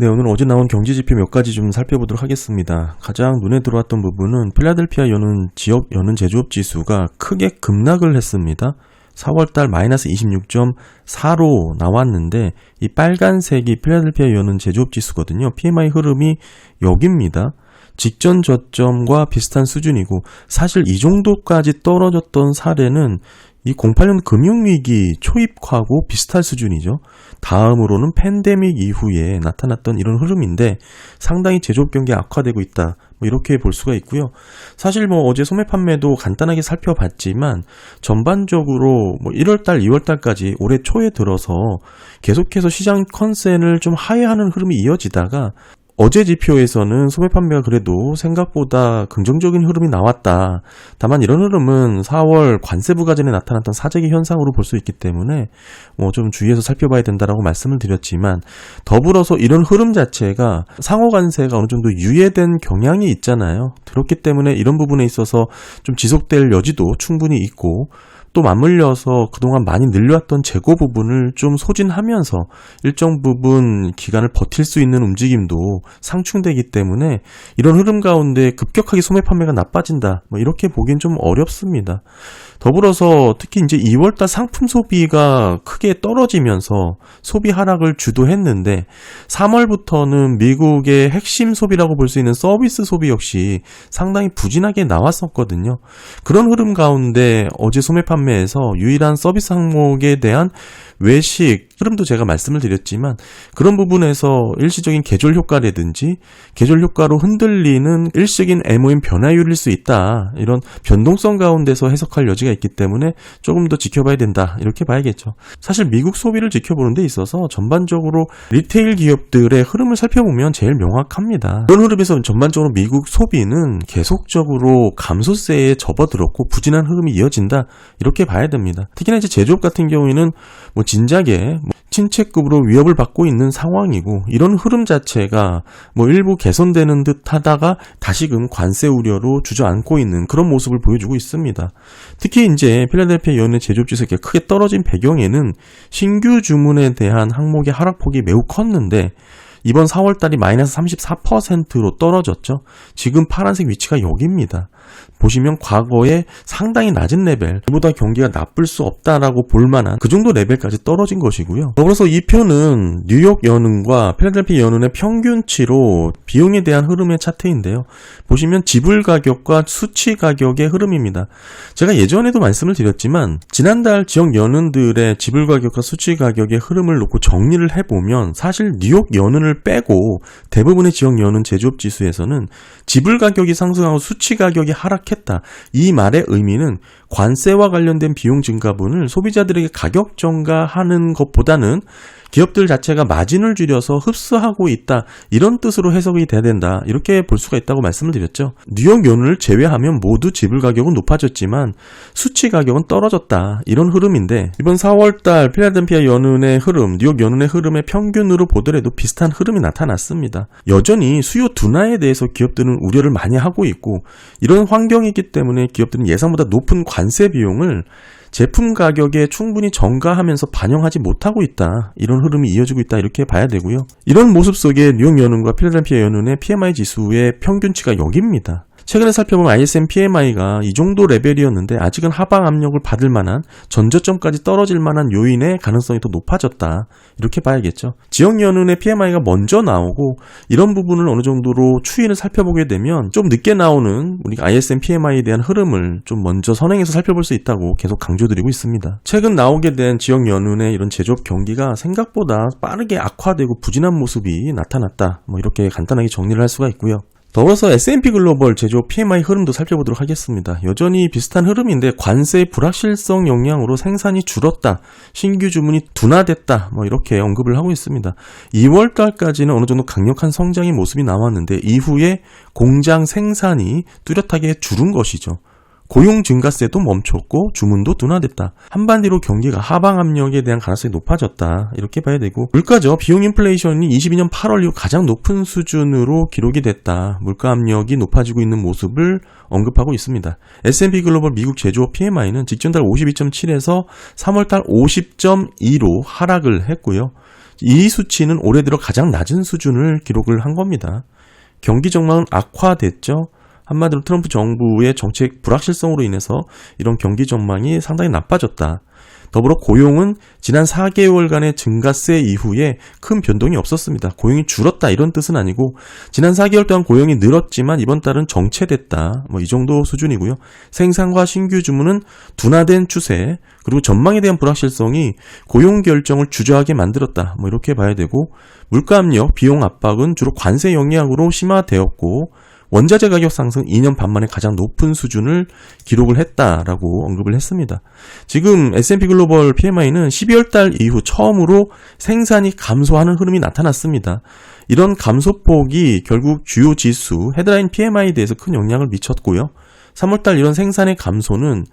네, 오늘 어제 나온 경제지표 몇 가지 좀 살펴보도록 하겠습니다. 가장 눈에 들어왔던 부분은 필라델피아 연은 지역 연은 제조업 지수가 크게 급락을 했습니다. 4월달 마이너스 26.4로 나왔는데 이 빨간색이 필라델피아 연은 제조업 지수거든요. PMI 흐름이 여기입니다. 직전 저점과 비슷한 수준이고 사실 이 정도까지 떨어졌던 사례는 이 08년 금융위기 초입하고 비슷할 수준이죠. 다음으로는 팬데믹 이후에 나타났던 이런 흐름인데 상당히 제조업 경기 악화되고 있다. 이렇게 볼 수가 있고요. 사실 어제 소매 판매도 간단하게 살펴봤지만 전반적으로 1월달, 2월달까지 올해 초에 들어서 계속해서 시장 컨센을 좀 하회하는 흐름이 이어지다가 어제 지표에서는 소매 판매가 그래도 생각보다 긍정적인 흐름이 나왔다. 다만 이런 흐름은 4월 관세 부과 전에 나타났던 사재기 현상으로 볼 수 있기 때문에 좀 주의해서 살펴봐야 된다라고 말씀을 드렸지만 더불어서 이런 흐름 자체가 상호 관세가 어느 정도 유예된 경향이 있잖아요. 그렇기 때문에 이런 부분에 있어서 좀 지속될 여지도 충분히 있고 또 맞물려서 그동안 많이 늘려왔던 재고 부분을 좀 소진하면서 일정 부분 기간을 버틸 수 있는 움직임도 상충되기 때문에 이런 흐름 가운데 급격하게 소매 판매가 나빠진다. 이렇게 보기엔 좀 어렵습니다. 더불어서 특히 이제 2월달 상품 소비가 크게 떨어지면서 소비 하락을 주도했는데 3월부터는 미국의 핵심 소비라고 볼 수 있는 서비스 소비 역시 상당히 부진하게 나왔었거든요. 그런 흐름 가운데 어제 소매 판매에서 유일한 서비스 항목에 대한 외식 흐름도 제가 말씀을 드렸지만 그런 부분에서 일시적인 계절 효과라든지 계절 효과로 흔들리는 일시적인 MOM 변화율일 수 있다. 이런 변동성 가운데서 해석할 여지가 있기 때문에 조금 더 지켜봐야 된다. 이렇게 봐야겠죠. 사실 미국 소비를 지켜보는 데 있어서 전반적으로 리테일 기업들의 흐름을 살펴보면 제일 명확합니다. 그런 흐름에서 전반적으로 미국 소비는 계속적으로 감소세에 접어들었고 부진한 흐름이 이어진다. 이렇게 봐야 됩니다. 특히나 이제 제조업 같은 경우에는 진작에 침체급으로 위협을 받고 있는 상황이고 이런 흐름 자체가 일부 개선되는 듯 하다가 다시금 관세 우려로 주저앉고 있는 그런 모습을 보여주고 있습니다. 특히 이제 필라델피아 연의 제조업 지수가 크게 떨어진 배경에는 신규 주문에 대한 항목의 하락폭이 매우 컸는데 이번 4월달이 마이너스 34%로 떨어졌죠. 지금 파란색 위치가 여기입니다. 보시면 과거에 상당히 낮은 레벨, 이보다 경기가 나쁠 수 없다라고 볼만한 그 정도 레벨까지 떨어진 것이고요. 더불어서 이 표는 뉴욕 연은과 필라델피아 연은의 평균치로 비용에 대한 흐름의 차트인데요. 보시면 지불 가격과 수치 가격의 흐름입니다. 제가 예전에도 말씀을 드렸지만 지난달 지역 연은들의 지불 가격과 수치 가격의 흐름을 놓고 정리를 해보면 사실 뉴욕 연은을 빼고 대부분의 지역 연은 제조업 지수에서는 지불 가격이 상승하고 수치 가격이 하락했다. 이 말의 의미는 관세와 관련된 비용 증가분을 소비자들에게 가격 전가하는 것보다는 기업들 자체가 마진을 줄여서 흡수하고 있다. 이런 뜻으로 해석이 돼야 된다. 이렇게 볼 수가 있다고 말씀을 드렸죠. 뉴욕 연은을 제외하면 모두 지불 가격은 높아졌지만 수치 가격은 떨어졌다. 이런 흐름인데 이번 4월달 필라델피아 연은의 흐름, 뉴욕 연은의 흐름의 평균으로 보더라도 비슷한 흐름이 나타났습니다. 여전히 수요 둔화에 대해서 기업들은 우려를 많이 하고 있고 이런 환경이기 때문에 기업들은 예상보다 높은 관세 비용을 제품 가격에 충분히 전가하면서 반영하지 못하고 있다. 이런 흐름이 이어지고 있다. 이렇게 봐야 되고요. 이런 모습 속에 뉴욕 연은과 필라델피아 연은의 PMI 지수의 평균치가 여기입니다. 최근에 살펴보면 ISM PMI가 이 정도 레벨이었는데 아직은 하방 압력을 받을 만한 전저점까지 떨어질 만한 요인의 가능성이 더 높아졌다. 이렇게 봐야겠죠. 지역 연은의 PMI가 먼저 나오고 이런 부분을 어느 정도로 추이를 살펴보게 되면 좀 늦게 나오는 우리 ISM PMI에 대한 흐름을 좀 먼저 선행해서 살펴볼 수 있다고 계속 강조드리고 있습니다. 최근 나오게 된 지역 연은의 이런 제조업 경기가 생각보다 빠르게 악화되고 부진한 모습이 나타났다. 이렇게 간단하게 정리를 할 수가 있고요. 더불어서 S&P 글로벌 제조업 PMI 흐름도 살펴보도록 하겠습니다. 여전히 비슷한 흐름인데 관세의 불확실성 영향으로 생산이 줄었다. 신규 주문이 둔화됐다. 이렇게 언급을 하고 있습니다. 2월달까지는 어느 정도 강력한 성장의 모습이 나왔는데 이후에 공장 생산이 뚜렷하게 줄은 것이죠. 고용 증가세도 멈췄고 주문도 둔화됐다. 한반도로 경기가 하방 압력에 대한 가능성이 높아졌다. 이렇게 봐야 되고 물가죠. 비용 인플레이션이 22년 8월 이후 가장 높은 수준으로 기록이 됐다. 물가 압력이 높아지고 있는 모습을 언급하고 있습니다. S&P 글로벌 미국 제조업 PMI는 직전달 52.7에서 3월달 50.2로 하락을 했고요. 이 수치는 올해 들어 가장 낮은 수준을 기록을 한 겁니다. 경기 전망은 악화됐죠. 한마디로 트럼프 정부의 정책 불확실성으로 인해서 이런 경기 전망이 상당히 나빠졌다. 더불어 고용은 지난 4개월간의 증가세 이후에 큰 변동이 없었습니다. 고용이 줄었다 이런 뜻은 아니고 지난 4개월 동안 고용이 늘었지만 이번 달은 정체됐다. 이 정도 수준이고요. 생산과 신규 주문은 둔화된 추세, 그리고 전망에 대한 불확실성이 고용 결정을 주저하게 만들었다. 이렇게 봐야 되고, 물가 압력, 비용 압박은 주로 관세 영향으로 심화되었고, 원자재 가격 상승 2년 반 만에 가장 높은 수준을 기록을 했다라고 언급을 했습니다. 지금 S&P 글로벌 PMI는 12월 달 이후 처음으로 생산이 감소하는 흐름이 나타났습니다. 이런 감소폭이 결국 주요 지수 헤드라인 PMI에 대해서 큰 영향을 미쳤고요. 3월달 이런 생산의 감소는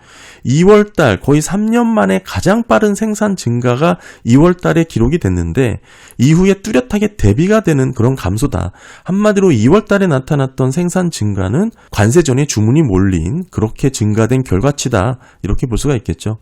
2월달 거의 3년 만에 가장 빠른 생산 증가가 2월달에 기록이 됐는데 이후에 뚜렷하게 대비가 되는 그런 감소다. 한마디로 2월달에 나타났던 생산 증가는 관세 전에 주문이 몰린 그렇게 증가된 결과치다. 이렇게 볼 수가 있겠죠.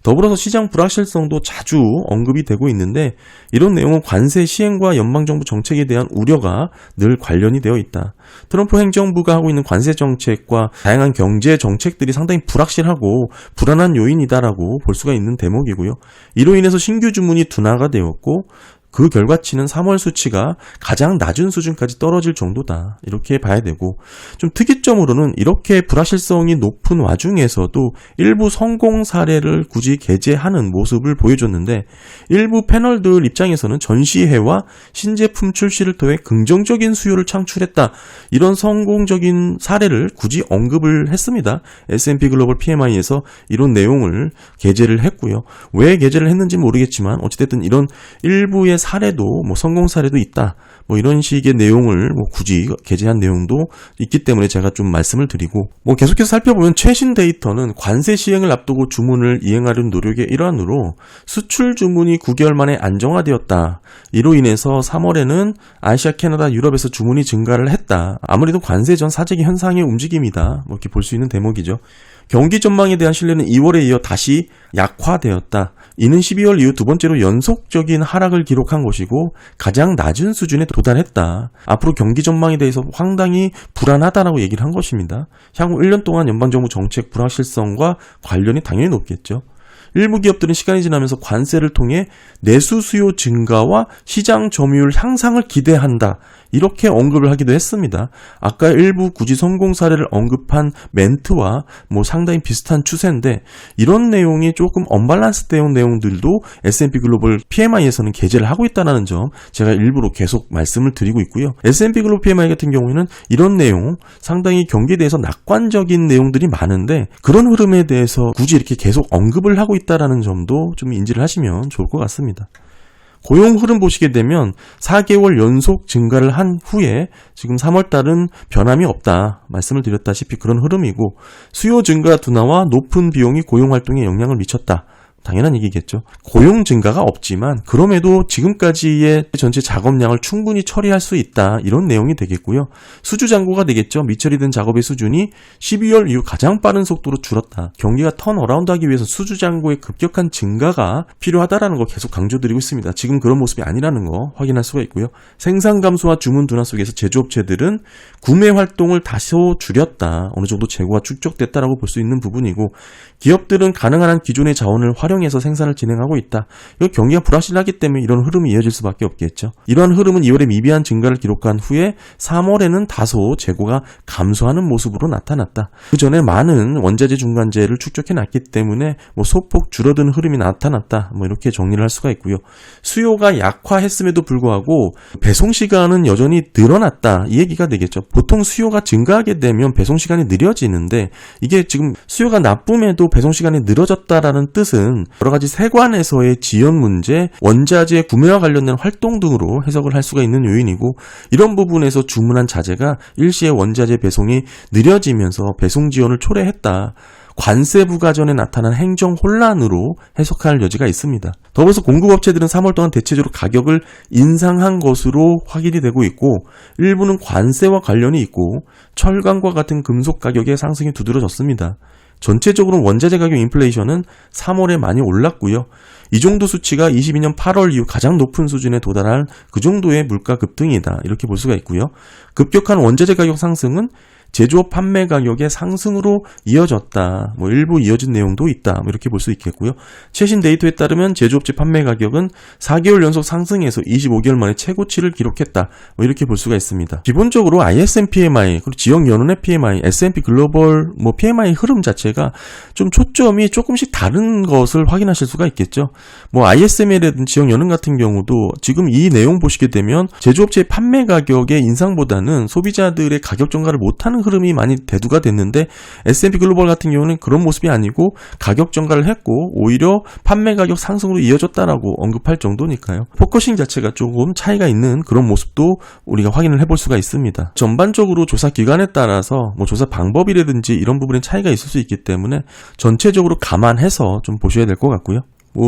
더불어서 시장 불확실성도 자주 언급이 되고 있는데 이런 내용은 관세 시행과 연방정부 정책에 대한 우려가 늘 관련이 되어 있다. 트럼프 행정부가 하고 있는 관세 정책과 다양한 경제 정책들이 상당히 불확실하고 불안한 요인이다라고 볼 수가 있는 대목이고요. 이로 인해서 신규 주문이 둔화가 되었고 그 결과치는 3월 수치가 가장 낮은 수준까지 떨어질 정도다. 이렇게 봐야 되고, 좀 특이점으로는 이렇게 불확실성이 높은 와중에서도 일부 성공 사례를 굳이 게재하는 모습을 보여줬는데 일부 패널들 입장에서는 전시회와 신제품 출시를 통해 긍정적인 수요를 창출했다. 이런 성공적인 사례를 굳이 언급을 했습니다. S&P 글로벌 PMI에서 이런 내용을 게재를 했고요. 왜 게재를 했는지 모르겠지만 어찌됐든 이런 일부의 사례도 성공 사례도 있다. 이런 식의 내용을 굳이 게재한 내용도 있기 때문에 제가 좀 말씀을 드리고, 계속해서 살펴보면 최신 데이터는 관세 시행을 앞두고 주문을 이행하려는 노력의 일환으로 수출 주문이 9개월 만에 안정화되었다. 이로 인해서 3월에는 아시아, 캐나다, 유럽에서 주문이 증가를 했다. 아무래도 관세 전 사재기 현상의 움직임이다. 이렇게 볼 수 있는 대목이죠. 경기 전망에 대한 신뢰는 2월에 이어 다시 약화되었다. 이는 12월 이후 두 번째로 연속적인 하락을 기록한 것이고 가장 낮은 수준에 도달했다. 앞으로 경기 전망에 대해서 상당히 불안하다라고 얘기를 한 것입니다. 향후 1년 동안 연방정부 정책 불확실성과 관련이 당연히 높겠죠. 일부 기업들은 시간이 지나면서 관세를 통해 내수 수요 증가와 시장 점유율 향상을 기대한다. 이렇게 언급을 하기도 했습니다. 아까 일부 굳이 성공 사례를 언급한 멘트와 상당히 비슷한 추세인데 이런 내용이 조금 언밸런스 되는 내용들도 S&P 글로벌 PMI에서는 게재를 하고 있다는 점 제가 일부러 계속 말씀을 드리고 있고요. S&P 글로벌 PMI 같은 경우에는 이런 내용 상당히 경기에 대해서 낙관적인 내용들이 많은데 그런 흐름에 대해서 굳이 이렇게 계속 언급을 하고 있다는 점도 좀 인지를 하시면 좋을 것 같습니다. 고용 흐름 보시게 되면 4개월 연속 증가를 한 후에 지금 3월달은 변함이 없다. 말씀을 드렸다시피 그런 흐름이고 수요 증가 둔화와 높은 비용이 고용 활동에 영향을 미쳤다. 당연한 얘기겠죠. 고용 증가가 없지만 그럼에도 지금까지의 전체 작업량을 충분히 처리할 수 있다. 이런 내용이 되겠고요. 수주 잔고가 되겠죠. 미처리된 작업의 수준이 12월 이후 가장 빠른 속도로 줄었다. 경기가 턴어라운드 하기 위해서 수주 잔고의 급격한 증가가 필요하다라는 거 계속 강조드리고 있습니다. 지금 그런 모습이 아니라는 거 확인할 수가 있고요. 생산 감소와 주문 둔화 속에서 제조업체들은 구매 활동을 다소 줄였다. 어느 정도 재고가 축적됐다라고 볼 수 있는 부분이고 기업들은 가능한 한 기존의 자원을 활용해서 생산을 진행하고 있다. 이거 경기가 불확실하기 때문에 이런 흐름이 이어질 수밖에 없겠죠. 이러한 흐름은 2월에 미비한 증가를 기록한 후에 3월에는 다소 재고가 감소하는 모습으로 나타났다. 그 전에 많은 원자재 중간재를 축적해놨기 때문에 소폭 줄어든 흐름이 나타났다. 이렇게 정리를 할 수가 있고요. 수요가 약화했음에도 불구하고 배송 시간은 여전히 늘어났다. 이 얘기가 되겠죠. 보통 수요가 증가하게 되면 배송 시간이 느려지는데 이게 지금 수요가 나쁨에도 배송 시간이 늘어졌다라는 뜻은 여러 가지 세관에서의 지연 문제, 원자재 구매와 관련된 활동 등으로 해석을 할 수가 있는 요인이고 이런 부분에서 주문한 자재가 일시에 원자재 배송이 느려지면서 배송 지연을 초래했다. 관세 부과 전에 나타난 행정 혼란으로 해석할 여지가 있습니다. 더불어서 공급업체들은 3월 동안 대체적으로 가격을 인상한 것으로 확인이 되고 있고 일부는 관세와 관련이 있고 철강과 같은 금속 가격의 상승이 두드러졌습니다. 전체적으로 원자재 가격 인플레이션은 3월에 많이 올랐고요. 이 정도 수치가 22년 8월 이후 가장 높은 수준에 도달한 그 정도의 물가 급등이다. 이렇게 볼 수가 있고요. 급격한 원자재 가격 상승은 제조업 판매 가격의 상승으로 이어졌다. 일부 이어진 내용도 있다. 이렇게 볼 수 있겠고요. 최신 데이터에 따르면 제조업체 판매 가격은 4개월 연속 상승해서 25개월 만에 최고치를 기록했다. 이렇게 볼 수가 있습니다. 기본적으로 ISM PMI, 그리고 지역 연원의 PMI, S&P 글로벌 PMI 흐름 자체가 좀 초점이 조금씩 다른 것을 확인하실 수가 있겠죠. ISM이라든지 지역 연원 같은 경우도 지금 이 내용 보시게 되면 제조업체의 판매 가격의 인상보다는 소비자들의 가격 전가를 못하는 흐름이 많이 대두가 됐는데 S&P 글로벌 같은 경우는 그런 모습이 아니고 가격 전가를 했고 오히려 판매 가격 상승으로 이어졌다라고 언급할 정도니까요. 포커싱 자체가 조금 차이가 있는 그런 모습도 우리가 확인을 해볼 수가 있습니다. 전반적으로 조사 기관에 따라서 조사 방법이라든지 이런 부분에 차이가 있을 수 있기 때문에 전체적으로 감안해서 좀 보셔야 될 것 같고요.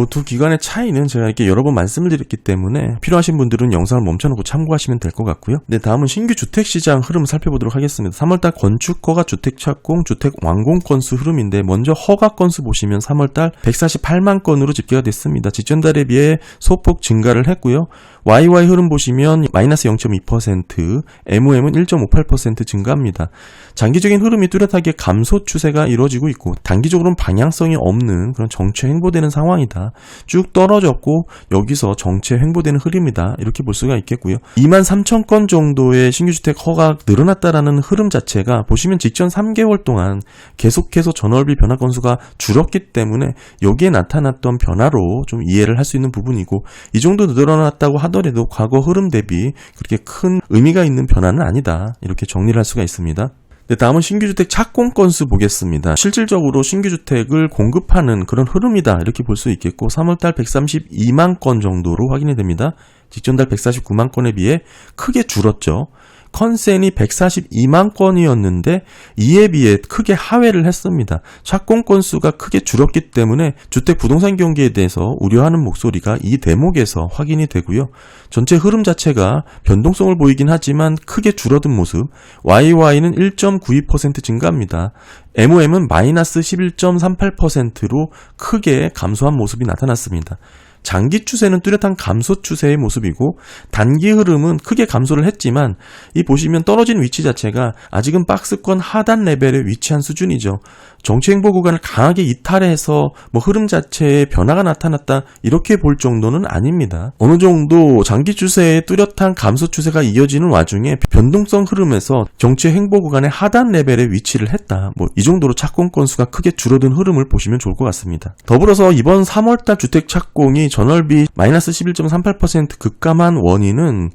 두 기관의 차이는 제가 이렇게 여러 번 말씀을 드렸기 때문에 필요하신 분들은 영상을 멈춰놓고 참고하시면 될 것 같고요. 네, 다음은 신규 주택시장 흐름 살펴보도록 하겠습니다. 3월달 건축허가 주택 착공, 주택 완공 건수 흐름인데 먼저 허가 건수 보시면 3월달 148만 건으로 집계가 됐습니다. 직전달에 비해 소폭 증가를 했고요. YY 흐름 보시면 마이너스 0.2%, MOM은 1.58% 증가합니다. 장기적인 흐름이 뚜렷하게 감소 추세가 이루어지고 있고 단기적으로는 방향성이 없는 그런 정체 횡보되는 상황이다. 쭉 떨어졌고 여기서 정체 횡보되는 흐름이다. 이렇게 볼 수가 있겠고요. 2만 3천 건 정도의 신규주택 허가 늘어났다라는 흐름 자체가 보시면 직전 3개월 동안 계속해서 전월비 변화 건수가 줄었기 때문에 여기에 나타났던 변화로 좀 이해를 할 수 있는 부분이고 이 정도 늘어났다고 하더라도 과거 흐름 대비 그렇게 큰 의미가 있는 변화는 아니다. 이렇게 정리를 할 수가 있습니다. 네, 다음은 신규주택 착공 건수 보겠습니다. 실질적으로 신규주택을 공급하는 그런 흐름이다. 이렇게 볼 수 있겠고 3월달 132만 건 정도로 확인이 됩니다. 직전달 149만 건에 비해 크게 줄었죠. 컨센이 142만 건이었는데 이에 비해 크게 하회를 했습니다. 착공 건수가 크게 줄었기 때문에 주택 부동산 경기에 대해서 우려하는 목소리가 이 대목에서 확인이 되고요. 전체 흐름 자체가 변동성을 보이긴 하지만 크게 줄어든 모습, YY는 1.92% 증가합니다. MOM은 마이너스 11.38%로 크게 감소한 모습이 나타났습니다. 장기 추세는 뚜렷한 감소 추세의 모습이고 단기 흐름은 크게 감소를 했지만 이 보시면 떨어진 위치 자체가 아직은 박스권 하단 레벨에 위치한 수준이죠. 정치 행보 구간을 강하게 이탈해서 흐름 자체에 변화가 나타났다 이렇게 볼 정도는 아닙니다. 어느 정도 장기 추세의 뚜렷한 감소 추세가 이어지는 와중에 변동성 흐름에서 정치 행보 구간의 하단 레벨에 위치를 했다. 이 정도로 착공 건수가 크게 줄어든 흐름을 보시면 좋을 것 같습니다. 더불어서 이번 3월달 주택 착공이 전월비 마이너스 11.38% 급감한 원인은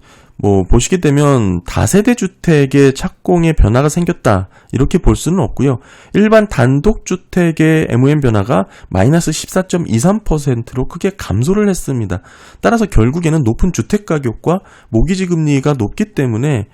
보시게 되면 다세대 주택의 착공에 변화가 생겼다 이렇게 볼 수는 없고요. 일반 단독주택의 MOM 변화가 마이너스 14.23%로 크게 감소를 했습니다. 따라서 결국에는 높은 주택가격과 모기지 금리가 높기 때문에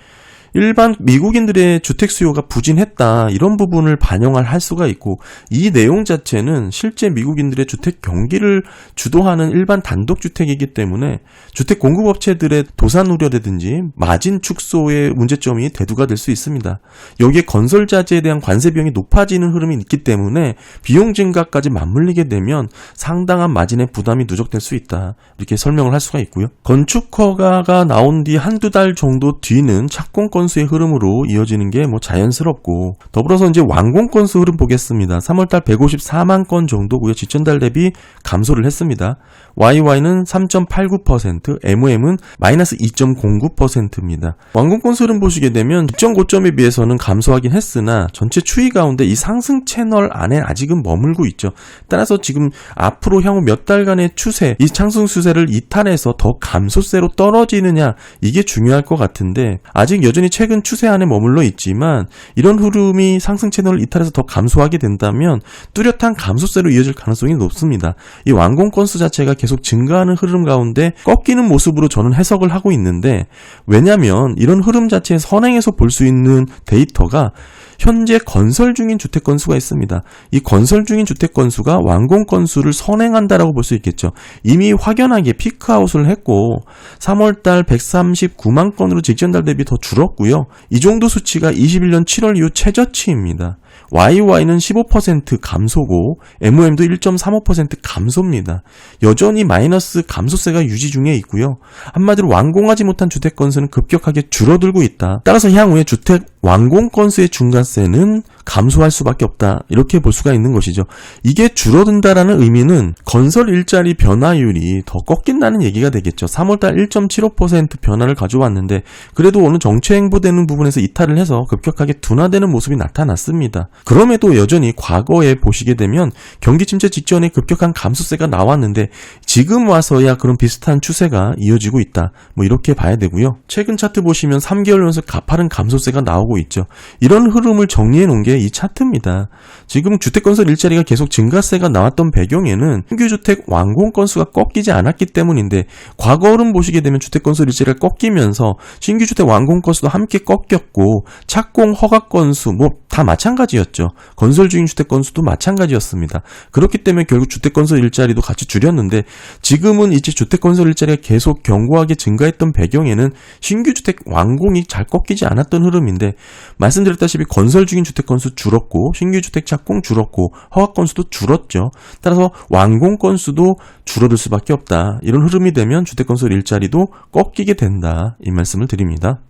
일반 미국인들의 주택 수요가 부진했다 이런 부분을 반영을 할 수가 있고 이 내용 자체는 실제 미국인들의 주택 경기를 주도하는 일반 단독주택이기 때문에 주택 공급업체들의 도산 우려라든지 마진 축소의 문제점이 대두가 될 수 있습니다. 여기에 건설자재에 대한 관세 비용이 높아지는 흐름이 있기 때문에 비용 증가까지 맞물리게 되면 상당한 마진의 부담이 누적될 수 있다 이렇게 설명을 할 수가 있고요. 건축 허가가 나온 뒤 한두 달 정도 뒤는 착공 건수의 흐름으로 이어지는 게 자연스럽고 더불어서 이제 완공 건수 흐름 보겠습니다. 3월달 154만 건 정도고요. 직전달 대비 감소를 했습니다. YY는 3.89%, MOM은 마이너스 2.09%입니다. 완공 건수 흐름 보시게 되면 직전 고점에 비해서는 감소하긴 했으나 전체 추이 가운데 이 상승 채널 안에 아직은 머물고 있죠. 따라서 지금 앞으로 향후 몇 달간의 추세, 이 상승 추세를 이탈해서 더 감소세로 떨어지느냐 이게 중요할 것 같은데 아직 여전히 최근 추세 안에 머물러 있지만 이런 흐름이 상승 채널을 이탈해서 더 감소하게 된다면 뚜렷한 감소세로 이어질 가능성이 높습니다. 이 완공 건수 자체가 계속 증가하는 흐름 가운데 꺾이는 모습으로 저는 해석을 하고 있는데 왜냐하면 이런 흐름 자체의 선행에서 볼 수 있는 데이터가 현재 건설 중인 주택 건수가 있습니다. 이 건설 중인 주택 건수가 완공 건수를 선행한다라고 볼 수 있겠죠. 이미 확연하게 피크아웃을 했고 3월달 139만 건으로 직전달 대비 더 줄었고요. 이 정도 수치가 21년 7월 이후 최저치입니다. YY는 15% 감소고 MOM도 1.35% 감소입니다. 여전히 마이너스 감소세가 유지 중에 있고요. 한마디로 완공하지 못한 주택 건수는 급격하게 줄어들고 있다. 따라서 향후에 주택 완공 건수의 중간세는 감소할 수밖에 없다. 이렇게 볼 수가 있는 것이죠. 이게 줄어든다라는 의미는 건설 일자리 변화율이 더 꺾인다는 얘기가 되겠죠. 3월달 1.75% 변화를 가져왔는데 그래도 어느 정체 행보되는 부분에서 이탈을 해서 급격하게 둔화되는 모습이 나타났습니다. 그럼에도 여전히 과거에 보시게 되면 경기 침체 직전에 급격한 감소세가 나왔는데 지금 와서야 그런 비슷한 추세가 이어지고 있다. 뭐 이렇게 봐야 되고요. 최근 차트 보시면 3개월 연속 가파른 감소세가 나오고 있죠. 이런 흐름을 정리해 놓은 게 이 차트입니다. 지금 주택건설 일자리가 계속 증가세가 나왔던 배경에는 신규주택 완공 건수가 꺾이지 않았기 때문인데 과거 흐름 보시게 되면 주택건설 일자리가 꺾이면서 신규주택 완공 건수도 함께 꺾였고 착공 허가 건수 뭐 다 마찬가지였죠. 건설 중인 주택 건수도 마찬가지였습니다. 그렇기 때문에 결국 주택건설 일자리도 같이 줄였는데 지금은 이제 주택건설 일자리가 계속 견고하게 증가했던 배경에는 신규주택 완공이 잘 꺾이지 않았던 흐름인데 말씀드렸다시피 건설 중인 주택 건수 줄었고 신규주택 착공 줄었고 허가 건수도 줄었죠. 따라서 완공 건수도 줄어들 수밖에 없다. 이런 흐름이 되면 주택건설 일자리도 꺾이게 된다. 이 말씀을 드립니다.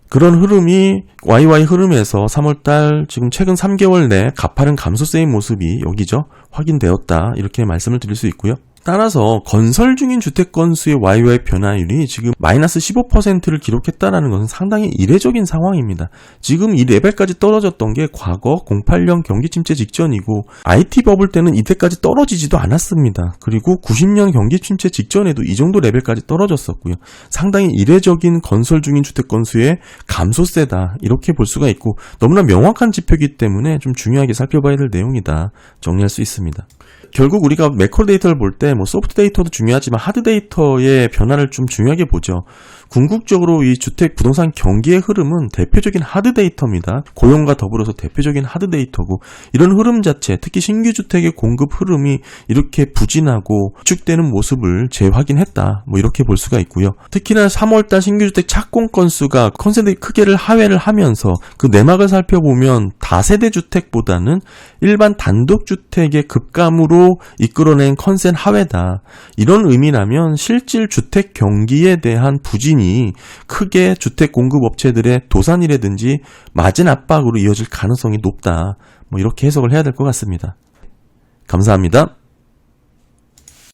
그런 흐름이 YY 흐름에서 3월달 지금 최근 3개월 내 가파른 감소세의 모습이 여기죠. 확인되었다. 이렇게 말씀을 드릴 수 있고요. 따라서 건설 중인 주택 건수의 YY 변화율이 지금 마이너스 15%를 기록했다는 것은 상당히 이례적인 상황입니다. 지금 이 레벨까지 떨어졌던 게 과거 08년 경기 침체 직전이고 IT 버블 때는 이때까지 떨어지지도 않았습니다. 그리고 90년 경기 침체 직전에도 이 정도 레벨까지 떨어졌었고요. 상당히 이례적인 건설 중인 주택 건수의 감소세다. 이렇게 볼 수가 있고 너무나 명확한 지표이기 때문에 좀 중요하게 살펴봐야 될 내용이다. 정리할 수 있습니다. 결국 우리가 매크로 데이터를 볼 때 뭐 소프트 데이터도 중요하지만 하드 데이터의 변화를 좀 중요하게 보죠. 궁극적으로 이 주택 부동산 경기의 흐름은 대표적인 하드 데이터입니다. 고용과 더불어서 대표적인 하드 데이터고 이런 흐름 자체, 특히 신규 주택의 공급 흐름이 이렇게 부진하고 축되는 모습을 재확인했다. 뭐 이렇게 볼 수가 있고요. 특히나 3월달 신규 주택 착공 건수가 컨센트의 크기를 하회를 하면서 그 내막을 살펴보면 다세대 주택보다는 일반 단독 주택의 급감으로 이끌어낸 컨센 하회다. 이런 의미라면 실질 주택 경기에 대한 부진이 크게 주택 공급 업체들의 도산이라든지 마진 압박으로 이어질 가능성이 높다. 뭐 이렇게 해석을 해야 될 것 같습니다. 감사합니다.